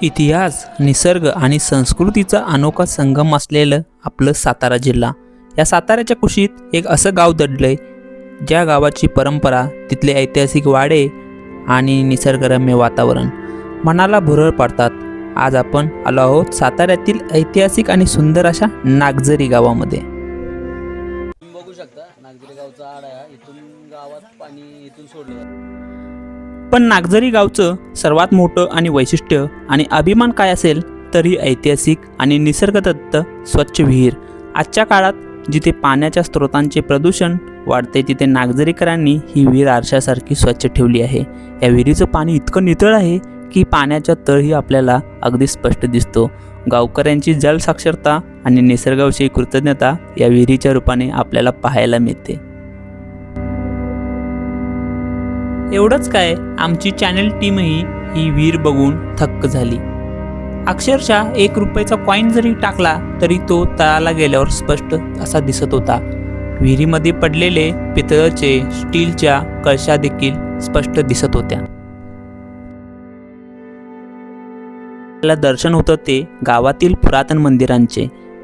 इतिहास, निसर्ग आणि संस्कृतीचा अनोखा संगम असलेलं आपलं सातारा जिल्हा. या साताऱ्याच्या कुशीत एक असं गाव दडलंय ज्या गावाची परंपरा, तिथले ऐतिहासिक वाडे आणि निसर्गरम्य वातावरण मनाला भुरळ पाडतात. आज आपण आलो आहोत साताऱ्यातील ऐतिहासिक आणि सुंदर अशा नागझरी गावामध्ये. बघू शकता नागझरी गावचा आड आहे. इथून गावात पाणी इथून सोडलं जातं. पण नागझरी गावचं सर्वात मोठं आणि वैशिष्ट्य आणि अभिमान काय असेल तर ही ऐतिहासिक आणि निसर्गदत्त स्वच्छ विहीर. आजच्या काळात जिथे पाण्याच्या स्रोतांचे प्रदूषण वाढते तिथे नागझरीकरांनी ही विहीर आरशासारखी स्वच्छ ठेवली आहे. या विहिरीचं पाणी इतकं नितळ आहे की पाण्याचा तळही आपल्याला अगदी स्पष्ट दिसतो. गावकऱ्यांची जलसाक्षरता आणि निसर्गाविषयी कृतज्ञता या विहिरीच्या रूपाने आपल्याला पाहायला मिळते. एवढंच काय, आमची चॅनल टीमही ही विहीर बघून थक्क झाली. अक्षरशः 1 रुपयाचा कॉईन जरी टाकला तरी तो तळाला गेल्यावर स्पष्ट असा दिसत होता. विहिरीमध्ये पडलेले पितळाचे, स्टीलच्या कळशा देखील स्पष्ट दिसत होत्या. आपल्याला दर्शन होतं ते गावातील पुरातन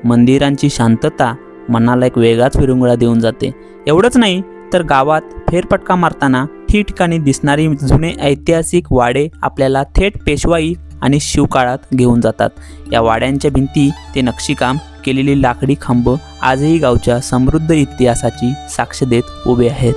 मंदिरांची शांतता मनाला एक वेगळाच विरंगुळा देऊन जाते. एवढंच नाही तर गावात फेरफटका मारताना ठिकठिकाणी दिसणारी जुने ऐतिहासिक वाडे आपल्याला थेट पेशवाई आणि शिवकाळात घेऊन जातात. या वाड्यांच्या भिंती ते नक्षीकाम केलेली लाकडी खांब आजही गावच्या समृद्ध इतिहासाची साक्ष देत उभे आहेत.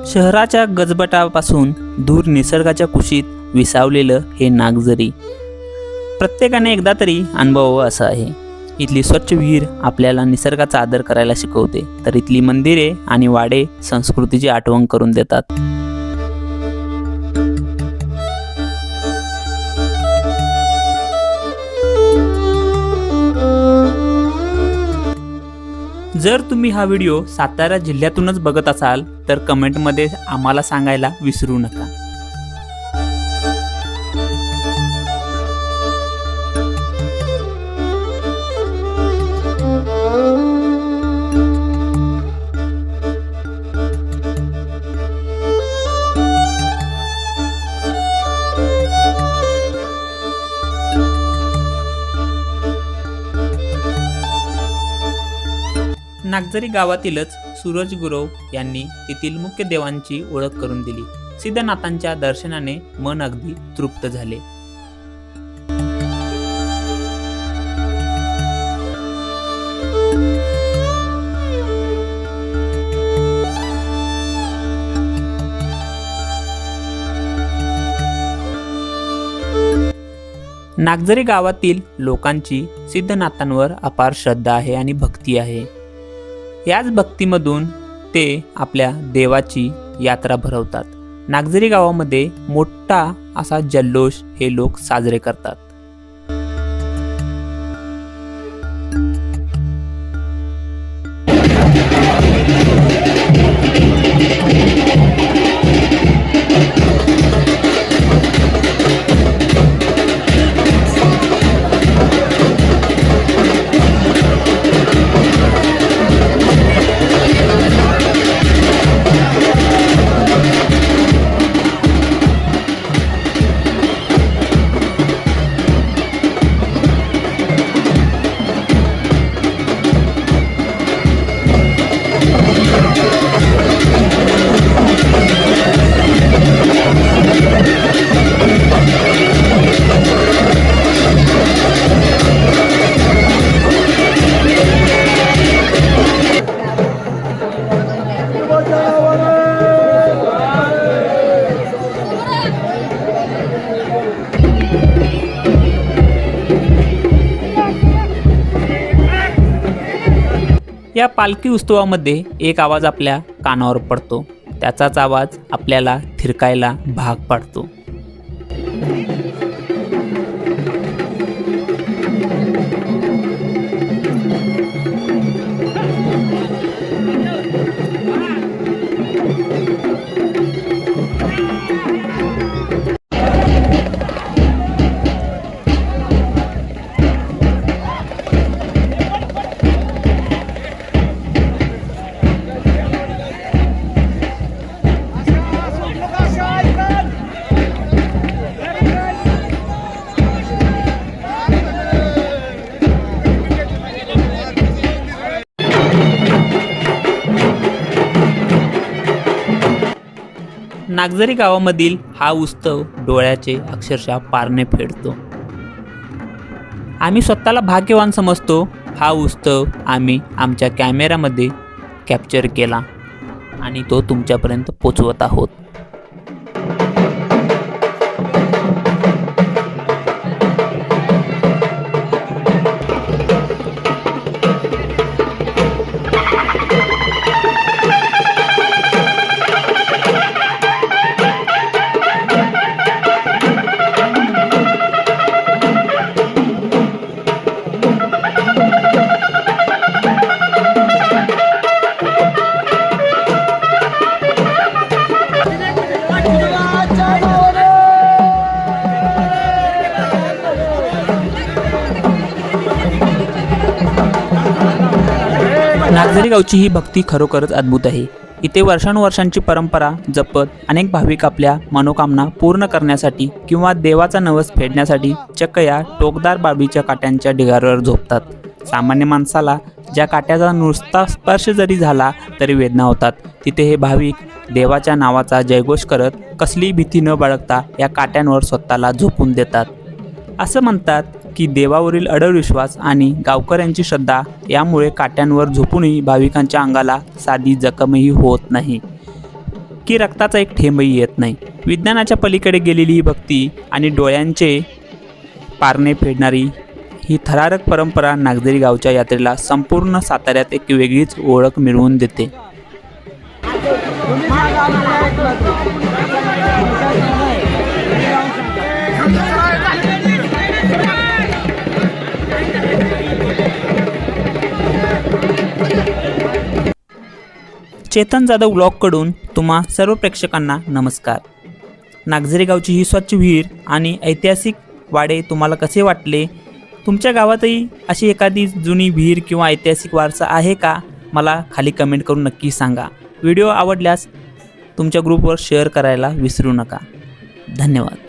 शहराच्या गजबटापासून दूर निसर्गाच्या कुशीत विसावलेलं हे नागझरी प्रत्येकाने एकदा तरी अनुभवावं असं आहे. इथली स्वच्छ विहीर आपल्याला निसर्गाचा आदर करायला शिकवते, तर इथली मंदिरे आणि वाडे संस्कृतीची आठवण करून देतात. जर तुम्ही हा व्हिडिओ सातारा जिल्ह्यातूनच बघत असाल तर कमेंटमध्ये आम्हाला सांगायला विसरू नका. नागझरी गावातीलच सूरज गुरव यांनी तेथील मुख्य देवांची ओळख करून दिली. सिद्धनाथांच्या दर्शनाने मन अगदी तृप्त झाले. नागझरी गावातील लोकांची सिद्धनाथांवर अपार श्रद्धा आहे आणि भक्ती आहे. याच भक्तीमधून ते आपल्या देवाची यात्रा भरवतात. नागझरी गावामध्ये मोठा असा जल्लोष हे लोक साजरे करतात. या पालखी उत्सवामध्ये एक आवाज आपल्या कानावर पडतो. त्याचाच आवाज आपल्याला थिरकायला भाग पाडतो. नागझरी गावामधील हा उत्सव डोळ्याचे अक्षरशः पारणे फेडतो. आम्ही स्वतःला भाग्यवान समजतो. हा उत्सव आम्ही आमच्या कॅमेऱ्यामध्ये कॅप्चर केला आणि तो तुमच्यापर्यंत पोचवत आहोत. नागझरी गावची ही भक्ती खरोखरच अद्भुत आहे. इथे वर्षानुवर्षांची परंपरा जपत अनेक भाविक आपल्या मनोकामना पूर्ण करण्यासाठी किंवा देवाचा नवस फेडण्यासाठी चक्क या टोकदार बाबळीच्या काट्यांच्या ढिगाऱ्यावर झोपतात. सामान्य माणसाला ज्या काट्याचा नुसता स्पर्श जरी झाला तरी वेदना होतात, तिथे हे भाविक देवाच्या नावाचा जयघोष करत कसलीही भीती न बाळगता या काट्यांवर स्वतःला झोपून देतात. असं म्हणतात की देवावरील अढळ विश्वास आणि गावकऱ्यांची श्रद्धा यामुळे काट्यांवर झोपूनही भाविकांच्या अंगाला साधी जखमही होत नाही, की रक्ताचा एक थेंबही येत नाही. विज्ञानाच्या पलीकडे गेलेली ही भक्ती आणि डोळ्यांचे पारणे फेडणारी ही थरारक परंपरा नागझरी गावच्या यात्रेला संपूर्ण साताऱ्यात एक वेगळीच ओळख मिळवून देते. चेतन जाधव ब्लॉगकडून तुम्हा सर्व प्रेक्षकांना नमस्कार. नागझरी गावची ही स्वच्छ विहीर आणि ऐतिहासिक वाडे तुम्हाला कसे वाटले? तुमच्या गावातही अशी एखादी जुनी विहीर किंवा ऐतिहासिक वारसा आहे का? मला खाली कमेंट करून नक्की सांगा. व्हिडिओ आवडल्यास तुमच्या ग्रुपवर शेअर करायला विसरू नका. धन्यवाद.